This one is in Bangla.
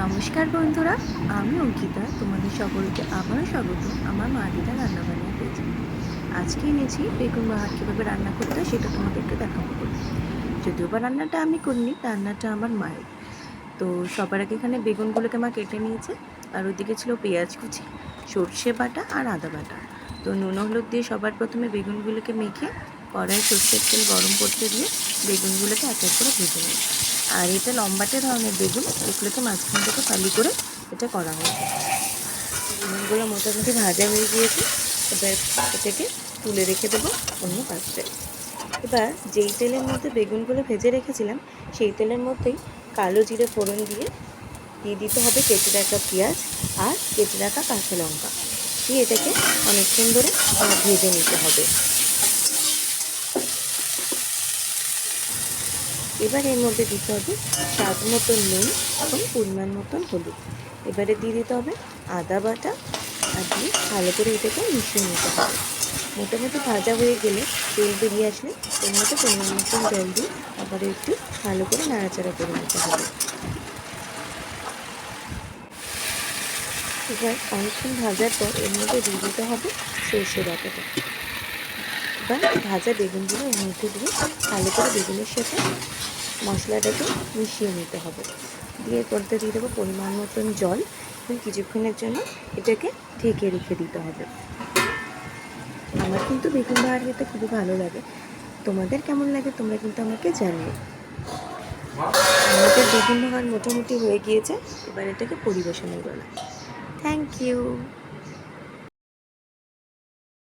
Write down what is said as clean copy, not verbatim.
নমস্কার বন্ধুরা, আমি অঙ্কিতা। তোমাদের সকলকে আবারও স্বাগত আমার মা দিদা রান্নাবান্না পেয়েছি। আজকে এনেছি বেগুন বাহার কীভাবে রান্না করতে হয় সেটা তোমাদেরকে দেখাবো বলে। যদিও বা রান্নাটা আমি করিনি, রান্নাটা আমার মায়ের। তো সবার আগে এখানে বেগুনগুলোকে মা কেটে নিয়েছে, আর ওইদিকে ছিল পেঁয়াজ কুচি, সর্ষে বাটা আর আদা বাটা। তো নুন হলুদ দিয়ে সবার প্রথমে বেগুনগুলোকে মেখে কড়াই সর্ষের তেল গরম করতে দিয়ে বেগুনগুলোকে এক এক করে ভেজে নিই। আর এটা লম্বাটে ধরনের বেগুন, এগুলোকে মাঝখান থেকে ফালি করে এটা করা হয়েছে। বেগুনগুলো মোটামুটি ভাজা হয়ে গিয়েছে, এবার এটাকে তুলে রেখে দেবো অন্য পাত্রে। এবার যেই তেলের মধ্যে বেগুনগুলো ভেজে রেখেছিলাম সেই তেলের মধ্যেই কালো জিরে ফোড়ন দিয়ে দিতে হবে কেটে রাখা পেঁয়াজ আর কেটে রাখা কাঁচা লঙ্কা দিয়ে এটাকে অনেকক্ষণ ধরে ভেজে নিতে হবে। এবার এর মধ্যে দিতে হবে স্বাদ মতন নুন এবং পরিমাণ মতন হলুদ। এবারে দিয়ে দিতে হবে আদা বাটা, আর দিয়ে ভালো করে এটাকে মিশিয়ে নিতে হবে। মোটামুটি ভাজা হয়ে গেলে তেল বেরিয়ে আসলে এর মধ্যে পরিমাণ মতন জল দিয়ে আবার একটু ভালো করে নাড়াচাড়া করে নিতে হবে। এবার অনেকক্ষণ ভাজার পর এর মধ্যে দিয়ে দিতে হবে সর্ষে বাটাটা। এবার ভাজা বেগুনগুলো এর মধ্যে দিয়ে ভালো করে বেগুনের সাথে মশলাটাকে মিশিয়ে নিতে হবে। দিয়ে করতে দিয়ে দেবো পরিমাণ মতন জল এবং কিছুক্ষণের জন্য এটাকে ঢেকে রেখে দিতে হবে। আমার কিন্তু বেগুন ভাজা খেতে খুবই ভালো লাগে। তোমাদের কেমন লাগে তোমরা কিন্তু আমাকে জানিও। আমাদের বেগুন ভাজা মোটামুটি হয়ে গিয়েছে, এবার এটাকে পরিবেশনের বেলা। Thank you.